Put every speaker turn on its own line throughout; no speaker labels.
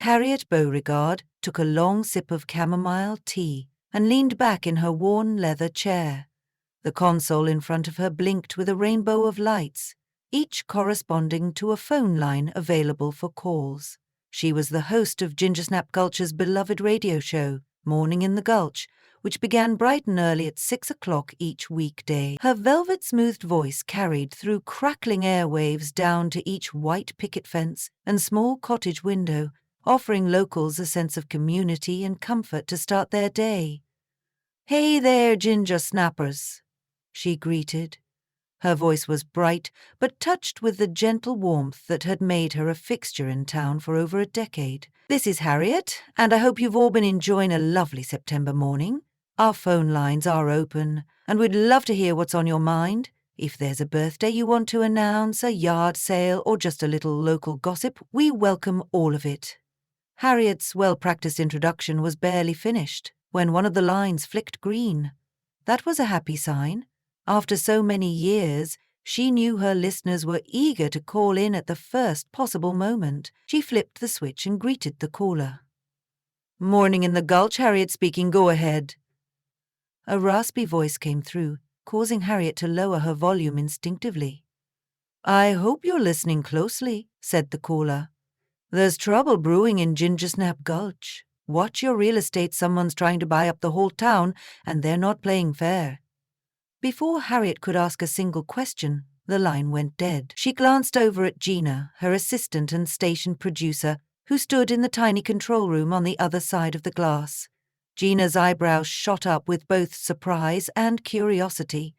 Harriet Beauregard took a long sip of chamomile tea and leaned back in her worn leather chair. The console in front of her blinked with a rainbow of lights, each corresponding to a phone line available for calls. She was the host of Gingersnap Gulch's beloved radio show, Morning in the Gulch, which began bright and early at 6 o'clock each weekday. Her velvet-smoothed voice carried through crackling airwaves down to each white picket fence and small cottage window, offering locals a sense of community and comfort to start their day. "Hey there, ginger snappers," she greeted. Her voice was bright, but touched with the gentle warmth that had made her a fixture in town for over a decade. "This is Harriet, and I hope you've all been enjoying a lovely September morning. Our phone lines are open, and we'd love to hear what's on your mind. If there's a birthday you want to announce, a yard sale, or just a little local gossip, we welcome all of it." Harriet's well-practiced introduction was barely finished when one of the lines flicked green. That was a happy sign. After so many years, she knew her listeners were eager to call in at the first possible moment. She flipped the switch and greeted the caller. "Morning in the Gulch, Harriet speaking, go ahead." A raspy voice came through, causing Harriet to lower her volume instinctively. "I hope you're listening closely," said the caller. "There's trouble brewing in Gingersnap Gulch. Watch your real estate, someone's trying to buy up the whole town, and they're not playing fair." Before Harriet could ask a single question, the line went dead. She glanced over at Gina, her assistant and station producer, who stood in the tiny control room on the other side of the glass. Gina's eyebrows shot up with both surprise and curiosity.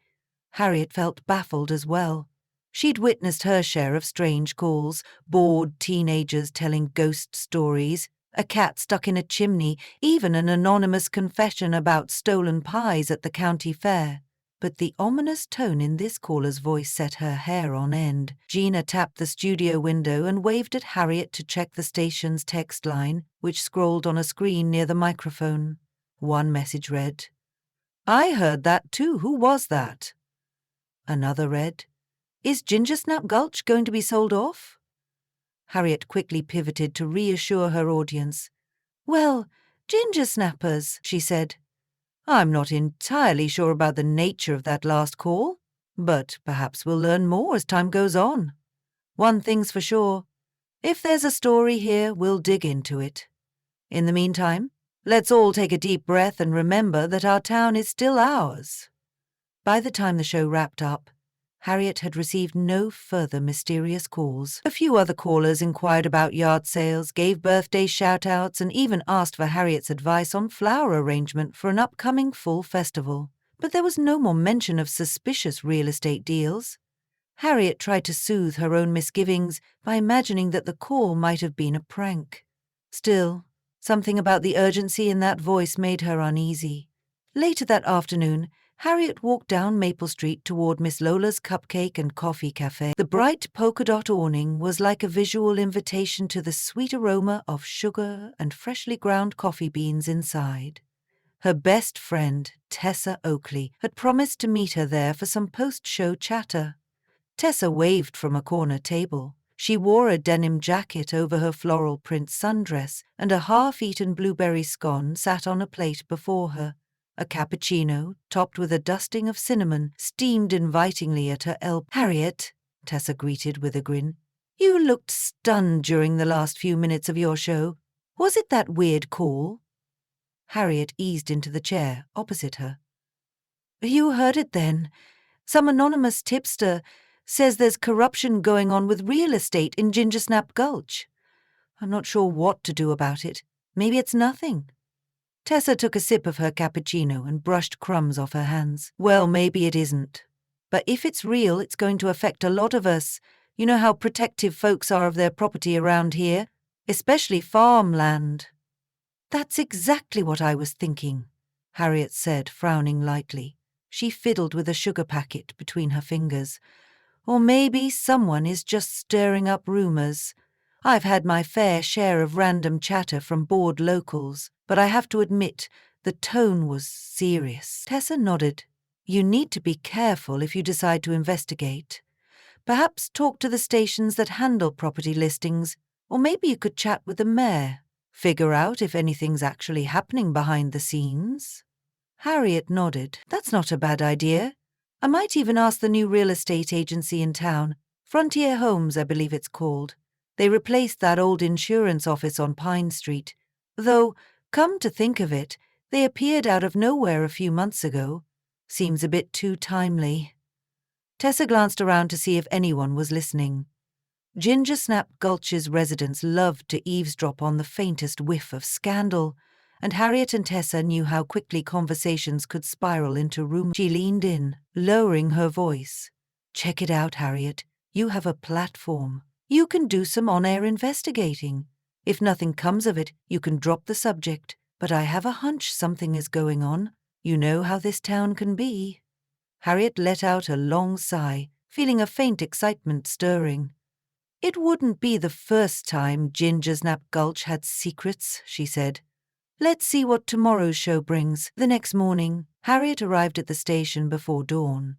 Harriet felt baffled as well. She'd witnessed her share of strange calls, bored teenagers telling ghost stories, a cat stuck in a chimney, even an anonymous confession about stolen pies at the county fair. But the ominous tone in this caller's voice set her hair on end. Gina tapped the studio window and waved at Harriet to check the station's text line, which scrolled on a screen near the microphone. One message read, "I heard that too. Who was that?" Another read, "Is Gingersnap Gulch going to be sold off?" Harriet quickly pivoted to reassure her audience. "Well, gingersnappers," she said. "I'm not entirely sure about the nature of that last call, but perhaps we'll learn more as time goes on. One thing's for sure, if there's a story here, we'll dig into it. In the meantime, let's all take a deep breath and remember that our town is still ours." By the time the show wrapped up, Harriet had received no further mysterious calls. A few other callers inquired about yard sales, gave birthday shout-outs, and even asked for Harriet's advice on flower arrangement for an upcoming fall festival. But there was no more mention of suspicious real estate deals. Harriet tried to soothe her own misgivings by imagining that the call might have been a prank. Still, something about the urgency in that voice made her uneasy. Later that afternoon, Harriet walked down Maple Street toward Miss Lola's Cupcake and Coffee Cafe. The bright polka-dot awning was like a visual invitation to the sweet aroma of sugar and freshly ground coffee beans inside. Her best friend, Tessa Oakley, had promised to meet her there for some post-show chatter. Tessa waved from a corner table. She wore a denim jacket over her floral print sundress, and a half-eaten blueberry scone sat on a plate before her. A cappuccino, topped with a dusting of cinnamon, steamed invitingly at her elbow. "Harriet," Tessa greeted with a grin, "you looked stunned during the last few minutes of your show. Was it that weird call?" Harriet eased into the chair opposite her. "You heard it then. Some anonymous tipster says there's corruption going on with real estate in Gingersnap Gulch. I'm not sure what to do about it. Maybe it's nothing." Tessa took a sip of her cappuccino and brushed crumbs off her hands. "Well, maybe it isn't. But if it's real, it's going to affect a lot of us. You know how protective folks are of their property around here, especially farmland." "That's exactly what I was thinking," Harriet said, frowning lightly. She fiddled with a sugar packet between her fingers. "Or maybe someone is just stirring up rumors. I've had my fair share of random chatter from bored locals, but I have to admit the tone was serious." Tessa nodded. "You need to be careful if you decide to investigate. Perhaps talk to the stations that handle property listings, or maybe you could chat with the mayor. Figure out if anything's actually happening behind the scenes? Harriet nodded. That's not a bad idea. I might even ask the new real estate agency in town. Frontier Homes, I believe it's called. They replaced that old insurance office on Pine Street. Though, come to think of it, they appeared out of nowhere a few months ago. Seems a bit too timely. Tessa glanced around to see if anyone was listening. Gingersnap Gulch's residents loved to eavesdrop on the faintest whiff of scandal, and Harriet and Tessa knew how quickly conversations could spiral into rumors. She leaned in, lowering her voice. Check it out, Harriet. You have a platform. You can do some on-air investigating. If nothing comes of it, you can drop the subject. But I have a hunch something is going on. You know how this town can be. Harriet let out a long sigh, feeling a faint excitement stirring. It wouldn't be the first time Gingersnap Gulch had secrets, she said. Let's see what tomorrow's show brings. The next morning, Harriet arrived at the station before dawn.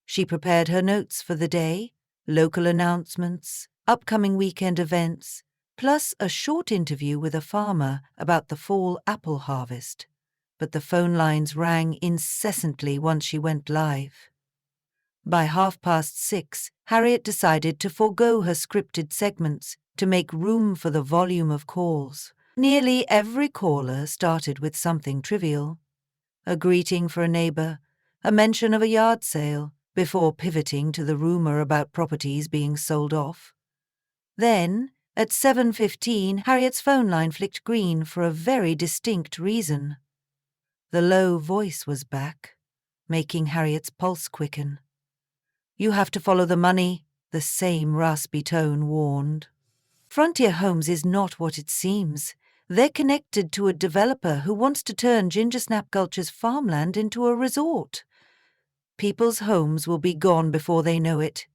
She prepared her notes for the day, local announcements, upcoming weekend events, plus a short interview with a farmer about the fall apple harvest. But the phone lines rang incessantly once she went live. By 6:30, Harriet decided to forego her scripted segments to make room for the volume of calls. Nearly every caller started with something trivial. A greeting for a neighbor, a mention of a yard sale, before pivoting to the rumor about properties being sold off. Then, at 7:15, Harriet's phone line flicked green for a very distinct reason. The low voice was back, making Harriet's pulse quicken. You have to follow the money, the same raspy tone warned. Frontier Homes is not what it seems. They're connected to a developer who wants to turn Gingersnap Gulch's farmland into a resort. People's homes will be gone before they know it.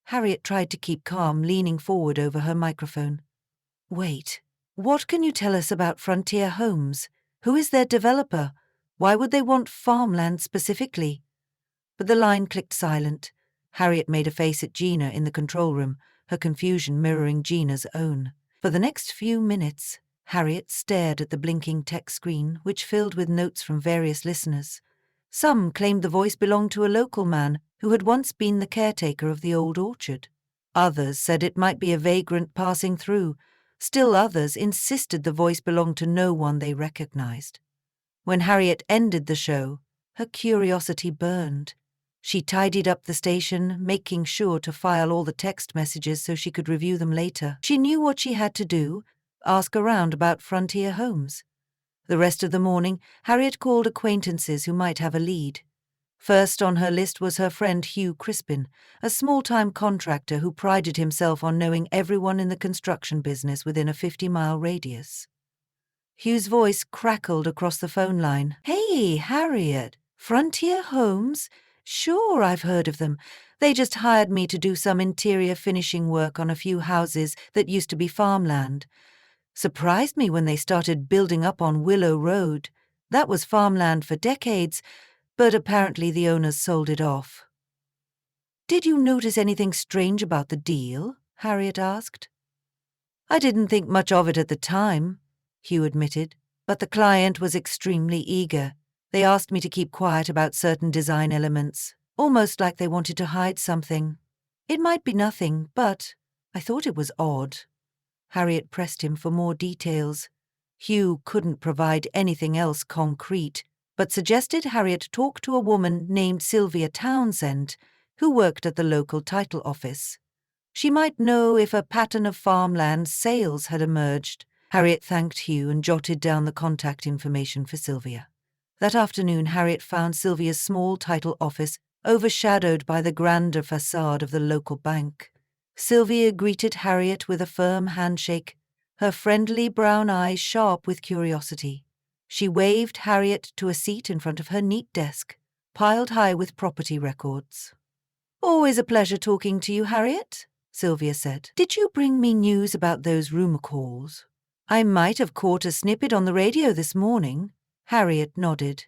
Harriet tried to keep calm, leaning forward over her microphone. Wait, what can you tell us about Frontier Homes? Who is their developer? Why would they want farmland specifically? But the line clicked silent. Harriet made a face at Gina in the control room, her confusion mirroring Gina's own. For the next few minutes, Harriet stared at the blinking text screen, which filled with notes from various listeners. Some claimed the voice belonged to a local man who had once been the caretaker of the old orchard. Others said it might be a vagrant passing through. Still others insisted the voice belonged to no one they recognized. When Harriet ended the show, her curiosity burned. She tidied up the station, making sure to file all the text messages so she could review them later. She knew what she had to do, ask around about Frontier Homes. The rest of the morning, Harriet called acquaintances who might have a lead. First on her list was her friend Hugh Crispin, a small-time contractor who prided himself on knowing everyone in the construction business within a 50-mile radius. Hugh's voice crackled across the phone line. Hey, Harriet, Frontier Homes? Sure, I've heard of them. They just hired me to do some interior finishing work on a few houses that used to be farmland. Surprised me when they started building up on Willow Road. That was farmland for decades, but apparently the owners sold it off. Did you notice anything strange about the deal? Harriet asked. I didn't think much of it at the time, Hugh admitted, but the client was extremely eager. They asked me to keep quiet about certain design elements, almost like they wanted to hide something. It might be nothing, but I thought it was odd. Harriet pressed him for more details. Hugh couldn't provide anything else concrete, but suggested Harriet talk to a woman named Sylvia Townsend, who worked at the local title office. She might know if a pattern of farmland sales had emerged. Harriet thanked Hugh and jotted down the contact information for Sylvia. That afternoon, Harriet found Sylvia's small title office overshadowed by the grander facade of the local bank. Sylvia greeted Harriet with a firm handshake, her friendly brown eyes sharp with curiosity. She waved Harriet to a seat in front of her neat desk, piled high with property records. Always a pleasure talking to you, Harriet, Sylvia said. Did you bring me news about those rumor calls? I might have caught a snippet on the radio this morning. Harriet nodded.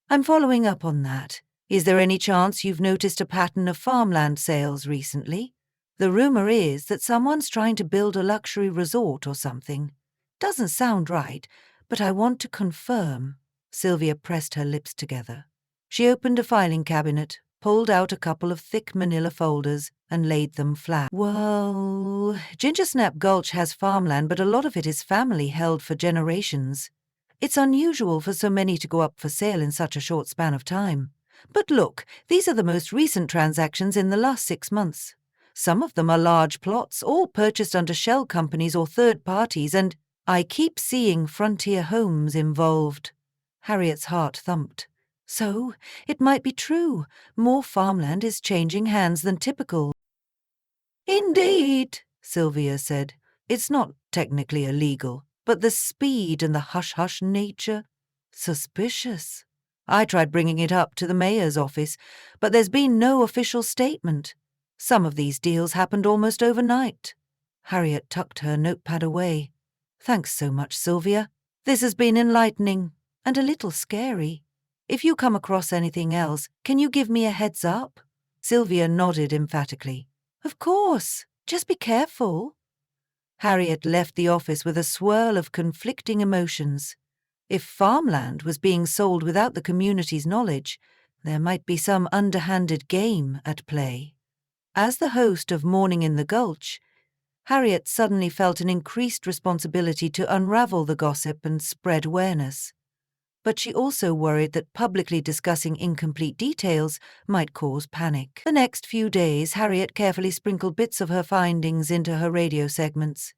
I'm following up on that. Is there any chance you've noticed a pattern of farmland sales recently? The rumor is that someone's trying to build a luxury resort or something. doesn't sound right, but I want to confirm." Sylvia pressed her lips together. She opened a filing cabinet, pulled out a couple of thick manila folders, and laid them flat. "Well, Gingersnap Gulch has farmland, but a lot of it is family held for generations. It's unusual for so many to go up for sale in such a short span of time. But look, these are the most recent transactions in the last 6 months. Some of them are large plots, all purchased under shell companies or third parties, and I keep seeing Frontier Homes involved." Harriet's heart thumped. So, it might be true. More farmland is changing hands than typical. "Indeed," Sylvia said. "It's not technically illegal, but the speed and the hush-hush nature, suspicious. I tried bringing it up to the mayor's office, but there's been no official statement. Some of these deals happened almost overnight." Harriet tucked her notepad away. "Thanks so much, Sylvia. This has been enlightening and a little scary. If you come across anything else, can you give me a heads up?" Sylvia nodded emphatically. "Of course. Just be careful." Harriet left the office with a swirl of conflicting emotions. If farmland was being sold without the community's knowledge, there might be some underhanded game at play. As the host of Morning in the Gulch, Harriet suddenly felt an increased responsibility to unravel the gossip and spread awareness. But she also worried that publicly discussing incomplete details might cause panic. The next few days, Harriet carefully sprinkled bits of her findings into her radio segments.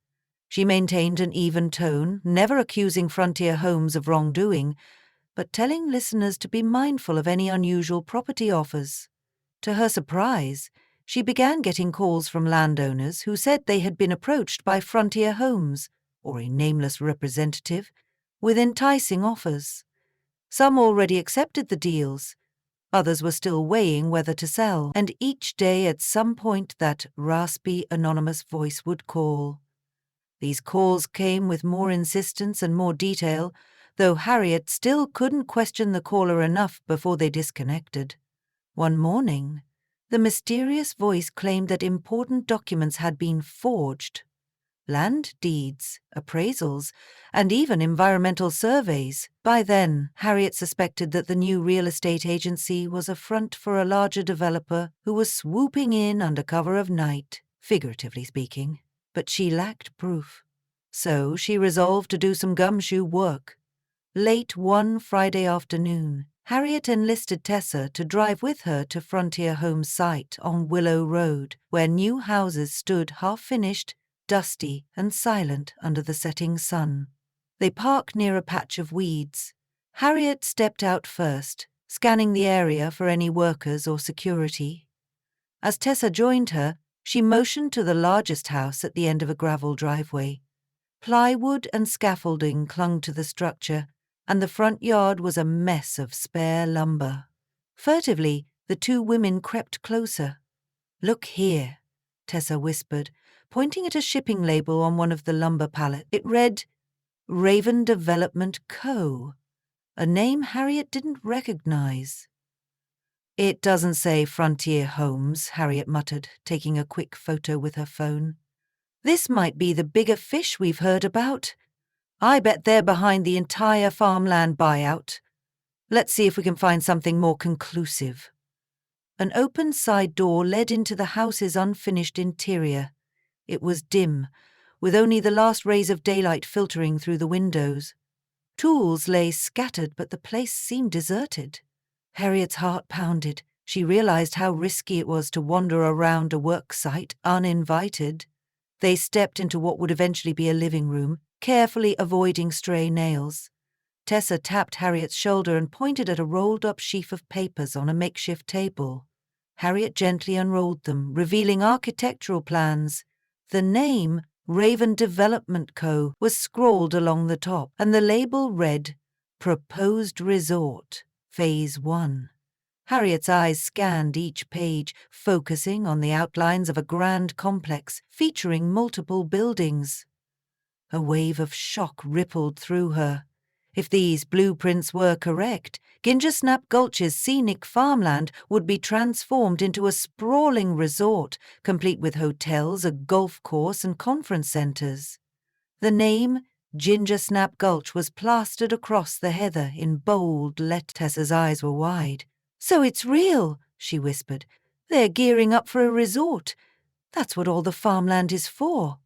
She maintained an even tone, never accusing Frontier Homes of wrongdoing, but telling listeners to be mindful of any unusual property offers. To her surprise, she began getting calls from landowners who said they had been approached by Frontier Homes, or a nameless representative, with enticing offers. Some already accepted the deals. Others were still weighing whether to sell, and each day at some point that raspy, anonymous voice would call. These calls came with more insistence and more detail, though Harriet still couldn't question the caller enough before they disconnected. One morning, the mysterious voice claimed that important documents had been forged. Land deeds, appraisals, and even environmental surveys. By then, Harriet suspected that the new real estate agency was a front for a larger developer who was swooping in under cover of night, figuratively speaking. But she lacked proof. So she resolved to do some gumshoe work. Late one Friday afternoon, Harriet enlisted Tessa to drive with her to Frontier Homes' site on Willow Road, where new houses stood half-finished, dusty and silent under the setting sun. They parked near a patch of weeds. Harriet stepped out first, scanning the area for any workers or security. As Tessa joined her, she motioned to the largest house at the end of a gravel driveway. Plywood and scaffolding clung to the structure, and the front yard was a mess of spare lumber. Furtively, the two women crept closer. "Look here," Tessa whispered, pointing at a shipping label on one of the lumber pallets. It read, "Raven Development Co., a name Harriet didn't recognize. "It doesn't say Frontier Homes," Harriet muttered, taking a quick photo with her phone. "This might be the bigger fish we've heard about. I bet they're behind the entire farmland buyout. Let's see if we can find something more conclusive." An open side door led into the house's unfinished interior. It was dim, with only the last rays of daylight filtering through the windows. Tools lay scattered, but the place seemed deserted. Harriet's heart pounded. She realized how risky it was to wander around a work site uninvited. They stepped into what would eventually be a living room, carefully avoiding stray nails. Tessa tapped Harriet's shoulder and pointed at a rolled-up sheaf of papers on a makeshift table. Harriet gently unrolled them, revealing architectural plans. The name, Raven Development Co., was scrawled along the top, and the label read, "Proposed Resort, Phase 1. Harriet's eyes scanned each page, focusing on the outlines of a grand complex featuring multiple buildings. A wave of shock rippled through her. If these blueprints were correct, Gingersnap Gulch's scenic farmland would be transformed into a sprawling resort, complete with hotels, a golf course, and conference centers. The name, Gingersnap Gulch was plastered across the heather in bold letters. Tessa's eyes were wide. "So it's real," she whispered. "They're gearing up for a resort. That's what all the farmland is for."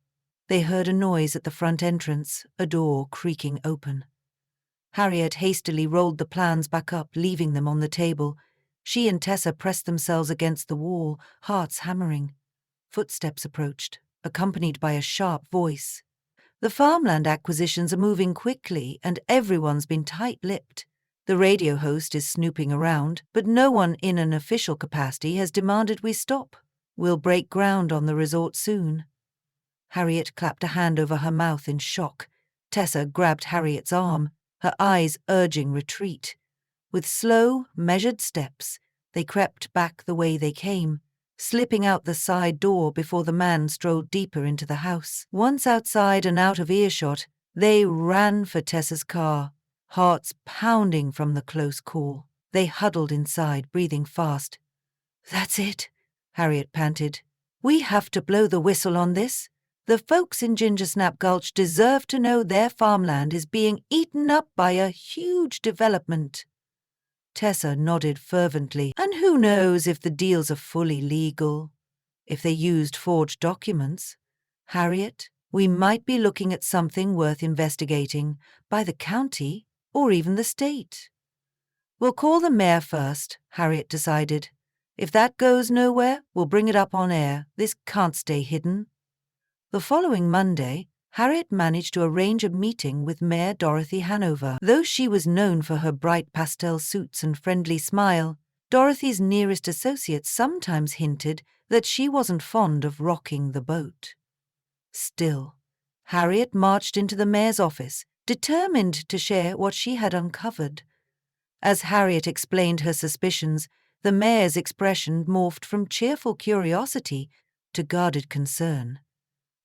They heard a noise at the front entrance, a door creaking open. Harriet hastily rolled the plans back up, leaving them on the table. She and Tessa pressed themselves against the wall, hearts hammering. Footsteps approached, accompanied by a sharp voice. "The farmland acquisitions are moving quickly, and everyone's been tight-lipped. The radio host is snooping around, but no one in an official capacity has demanded we stop. We'll break ground on the resort soon." Harriet clapped a hand over her mouth in shock. Tessa grabbed Harriet's arm, her eyes urging retreat. With slow, measured steps, they crept back the way they came, slipping out the side door before the man strolled deeper into the house. Once outside and out of earshot, they ran for Tessa's car, hearts pounding from the close call. They huddled inside, breathing fast. "That's it," Harriet panted. "We have to blow the whistle on this. The folks in Gingersnap Gulch deserve to know their farmland is being eaten up by a huge development." Tessa nodded fervently. "And who knows if the deals are fully legal? If they used forged documents? Harriet, we might be looking at something worth investigating by the county or even the state." "We'll call the mayor first," Harriet decided. "If that goes nowhere, we'll bring it up on air. This can't stay hidden." The following Monday, Harriet managed to arrange a meeting with Mayor Dorothy Hanover. Though she was known for her bright pastel suits and friendly smile, Dorothy's nearest associates sometimes hinted that she wasn't fond of rocking the boat. Still, Harriet marched into the mayor's office, determined to share what she had uncovered. As Harriet explained her suspicions, the mayor's expression morphed from cheerful curiosity to guarded concern.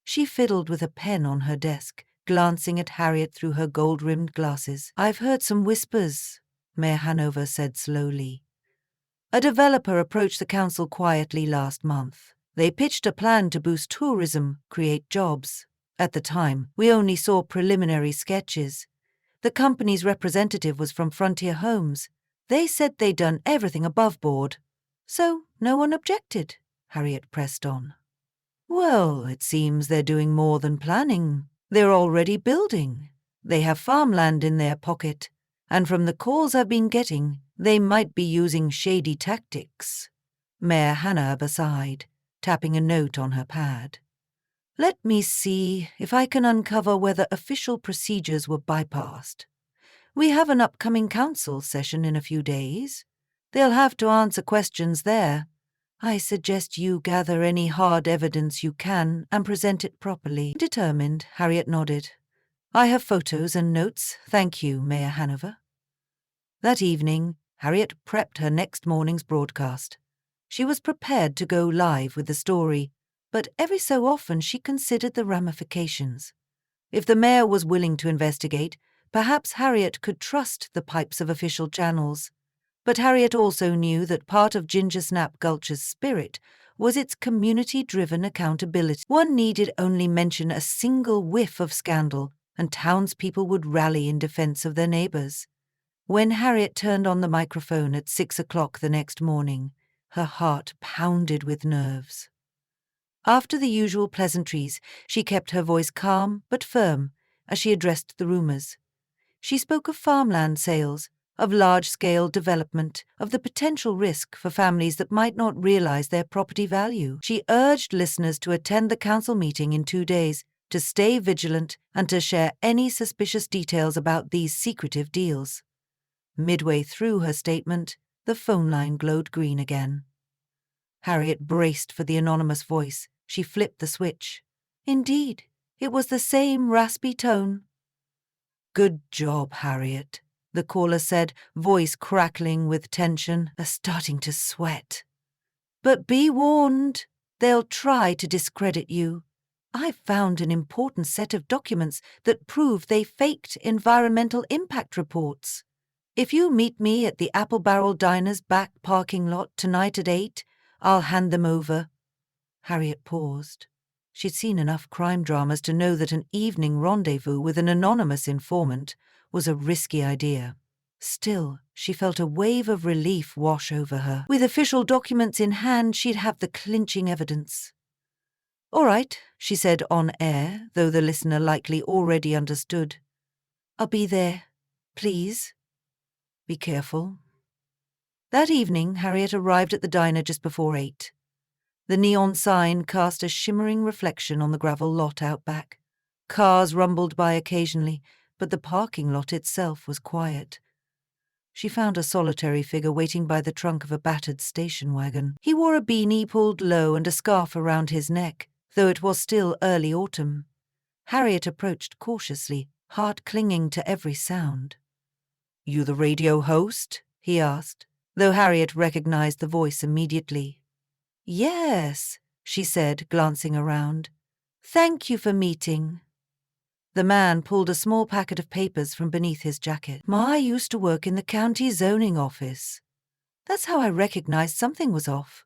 She fiddled with a pen on her desk, glancing at Harriet through her gold-rimmed glasses. "I've heard some whispers," Mayor Hanover said slowly. "A developer approached the council quietly last month. They pitched a plan to boost tourism, create jobs. At the time, we only saw preliminary sketches. The company's representative was from Frontier Homes. They said they'd done everything above board. So no one objected," Harriet pressed on. "Well, it seems they're doing more than planning. They're already building. They have farmland in their pocket. And from the calls I've been getting, they might be using shady tactics." Mayor Hanover sighed, tapping a note on her pad. "Let me see if I can uncover whether official procedures were bypassed. We have an upcoming council session in a few days. They'll have to answer questions there. I suggest you gather any hard evidence you can and present it properly." Determined, Harriet nodded. "I have photos and notes. Thank you, Mayor Hanover." That evening, Harriet prepped her next morning's broadcast. She was prepared to go live with the story, but every so often she considered the ramifications. If the mayor was willing to investigate, perhaps Harriet could trust the pipes of official channels. But Harriet also knew that part of Gingersnap Gulch's spirit was its community-driven accountability. One needed only mention a single whiff of scandal, and townspeople would rally in defense of their neighbors. When Harriet turned on the microphone at 6 o'clock the next morning, her heart pounded with nerves. After the usual pleasantries, she kept her voice calm but firm as she addressed the rumors. She spoke of farmland sales, of large-scale development, of the potential risk for families that might not realize their property value. She urged listeners to attend the council meeting in 2 days, to stay vigilant, and to share any suspicious details about these secretive deals. Midway through her statement, the phone line glowed green again. Harriet braced for the anonymous voice. She flipped the switch. Indeed, it was the same raspy tone. "Good job, Harriet," the caller said, voice crackling with tension, starting to sweat. "But be warned, they'll try to discredit you. I've found an important set of documents that prove they faked environmental impact reports. If you meet me at the Apple Barrel Diner's back parking lot tonight at 8, I'll hand them over." Harriet paused. She'd seen enough crime dramas to know that an evening rendezvous with an anonymous informant was a risky idea. Still, she felt a wave of relief wash over her. With official documents in hand, she'd have the clinching evidence. "All right," she said on air, though the listener likely already understood. "I'll be there. Please. Be careful." That evening, Harriet arrived at the diner just before 8. The neon sign cast a shimmering reflection on the gravel lot out back. Cars rumbled by occasionally, but the parking lot itself was quiet. She found a solitary figure waiting by the trunk of a battered station wagon. He wore a beanie pulled low and a scarf around his neck, though it was still early autumn. Harriet approached cautiously, heart clinging to every sound. "You the radio host?" he asked, though Harriet recognized the voice immediately. "Yes," she said, glancing around. "Thank you for meeting." The man pulled a small packet of papers from beneath his jacket. "I used to work in the county zoning office." That's how I recognized something was off.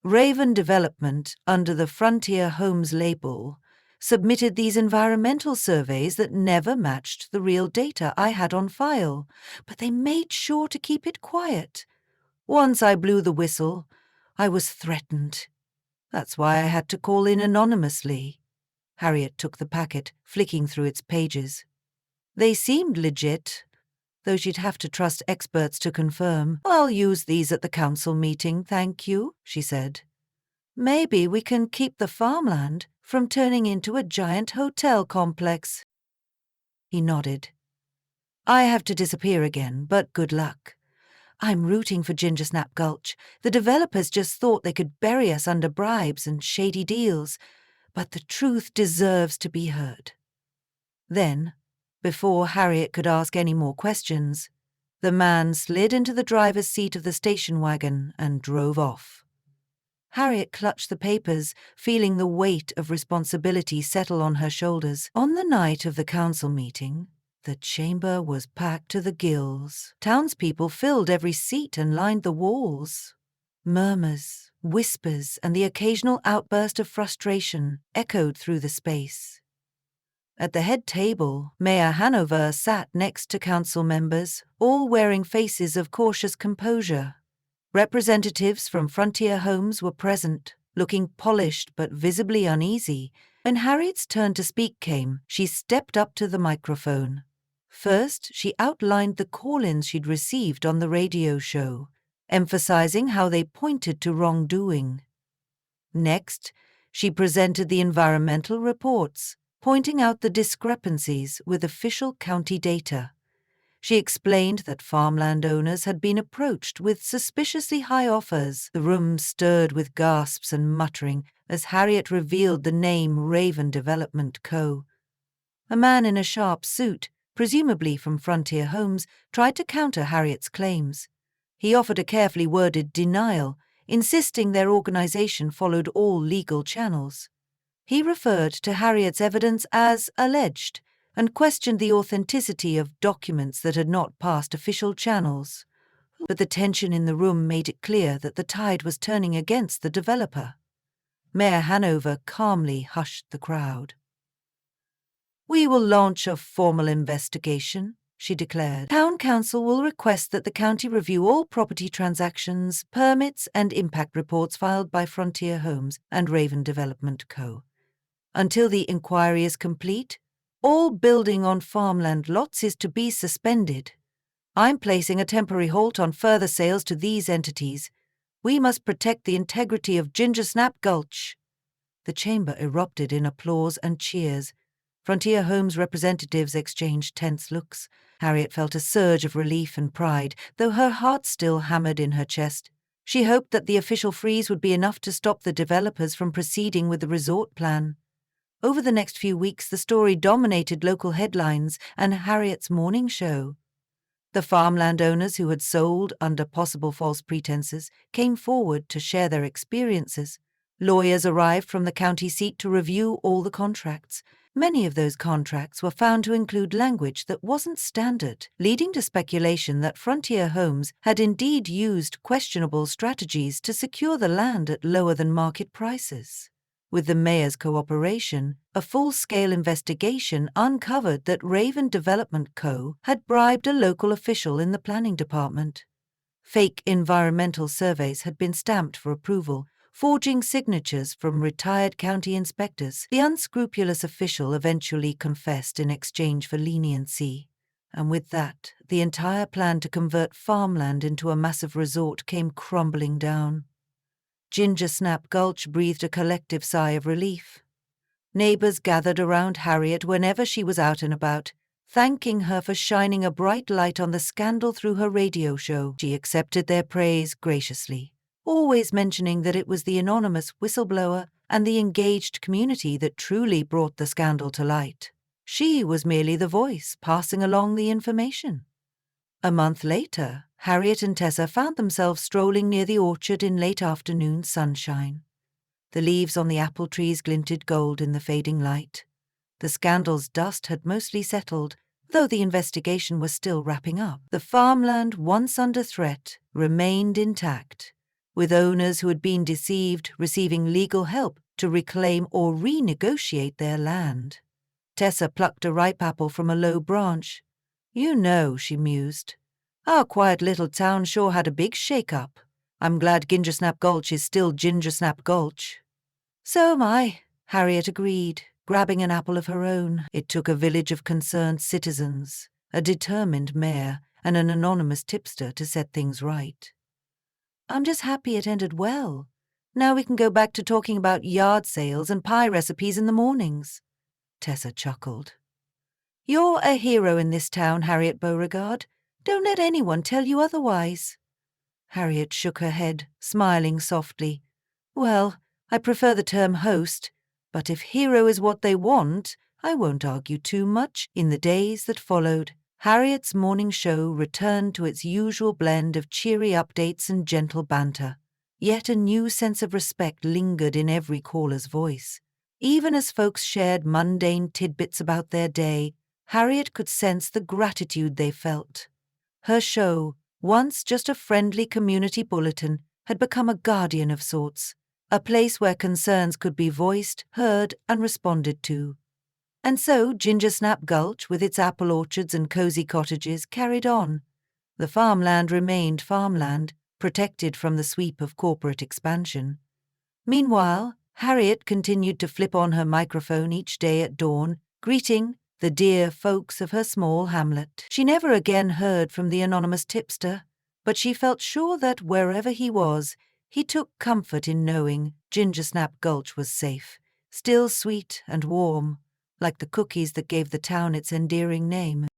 Raven Development, under the Frontier Homes label, submitted these environmental surveys that never matched the real data I had on file, but they made sure to keep it quiet. Once I blew the whistle, I was threatened. That's why I had to call in anonymously. Harriet took the packet, flicking through its pages. They seemed legit, though she'd have to trust experts to confirm. "I'll use these at the council meeting, thank you," she said. "Maybe we can keep the farmland from turning into a giant hotel complex." He nodded. "I have to disappear again, but good luck. I'm rooting for Gingersnap Gulch. The developers just thought they could bury us under bribes and shady deals, but the truth deserves to be heard." Then, before Harriet could ask any more questions, the man slid into the driver's seat of the station wagon and drove off. Harriet clutched the papers, feeling the weight of responsibility settle on her shoulders. On the night of the council meeting, the chamber was packed to the gills. Townspeople filled every seat and lined the walls. Murmurs, whispers, and the occasional outburst of frustration echoed through the space. At the head table, Mayor Hanover sat next to council members, all wearing faces of cautious composure. Representatives from Frontier Homes were present, looking polished but visibly uneasy. When Harriet's turn to speak came, she stepped up to the microphone. First, she outlined the call-ins she'd received on the radio show, emphasizing how they pointed to wrongdoing. Next, she presented the environmental reports, pointing out the discrepancies with official county data. She explained that farmland owners had been approached with suspiciously high offers. The room stirred with gasps and muttering as Harriet revealed the name Raven Development Co. A man in a sharp suit, presumably from Frontier Homes, tried to counter Harriet's claims. He offered a carefully worded denial, insisting their organization followed all legal channels. He referred to Harriet's evidence as alleged and questioned the authenticity of documents that had not passed official channels. But the tension in the room made it clear that the tide was turning against the developer. Mayor Hanover calmly hushed the crowd. "We will launch a formal investigation," she declared. "Town council will request that the county review all property transactions, permits, and impact reports filed by Frontier Homes and Raven Development Co. Until the inquiry is complete, all building on farmland lots is to be suspended. I'm placing a temporary halt on further sales to these entities. We must protect the integrity of Gingersnap Gulch." The chamber erupted in applause and cheers. Frontier Homes representatives exchanged tense looks. Harriet felt a surge of relief and pride, though her heart still hammered in her chest. She hoped that the official freeze would be enough to stop the developers from proceeding with the resort plan. Over the next few weeks, the story dominated local headlines and Harriet's morning show. The farmland owners who had sold under possible false pretenses came forward to share their experiences. Lawyers arrived from the county seat to review all the contracts. Many of those contracts were found to include language that wasn't standard, leading to speculation that Frontier Homes had indeed used questionable strategies to secure the land at lower-than-market prices. With the mayor's cooperation, a full-scale investigation uncovered that Raven Development Co. had bribed a local official in the planning department. Fake environmental surveys had been stamped for approval, forging signatures from retired county inspectors. The unscrupulous official eventually confessed in exchange for leniency. And with that, the entire plan to convert farmland into a massive resort came crumbling down. Gingersnap Gulch breathed a collective sigh of relief. Neighbors gathered around Harriet whenever she was out and about, thanking her for shining a bright light on the scandal through her radio show. She accepted their praise graciously, always mentioning that it was the anonymous whistleblower and the engaged community that truly brought the scandal to light. She was merely the voice passing along the information. A month later, Harriet and Tessa found themselves strolling near the orchard in late afternoon sunshine. The leaves on the apple trees glinted gold in the fading light. The scandal's dust had mostly settled, though the investigation was still wrapping up. The farmland, once under threat, remained intact, with owners who had been deceived receiving legal help to reclaim or renegotiate their land. Tessa plucked a ripe apple from a low branch. "You know," she mused, "our quiet little town sure had a big shake-up. I'm glad Gingersnap Gulch is still Gingersnap Gulch." "So am I," Harriet agreed, grabbing an apple of her own. It took a village of concerned citizens, a determined mayor, and an anonymous tipster to set things right. "I'm just happy it ended well. Now we can go back to talking about yard sales and pie recipes in the mornings." Tessa chuckled. "You're a hero in this town, Harriet Beauregard. Don't let anyone tell you otherwise." Harriet shook her head, smiling softly. "Well, I prefer the term host, but if hero is what they want, I won't argue too much." In the days that followed, Harriet's morning show returned to its usual blend of cheery updates and gentle banter. Yet a new sense of respect lingered in every caller's voice. Even as folks shared mundane tidbits about their day, Harriet could sense the gratitude they felt. Her show, once just a friendly community bulletin, had become a guardian of sorts, a place where concerns could be voiced, heard, and responded to. And so Gingersnap Gulch, with its apple orchards and cozy cottages, carried on. The farmland remained farmland, protected from the sweep of corporate expansion. Meanwhile, Harriet continued to flip on her microphone each day at dawn, greeting the dear folks of her small hamlet. She never again heard from the anonymous tipster, but she felt sure that wherever he was, he took comfort in knowing Gingersnap Gulch was safe, still sweet and warm, like the cookies that gave the town its endearing name.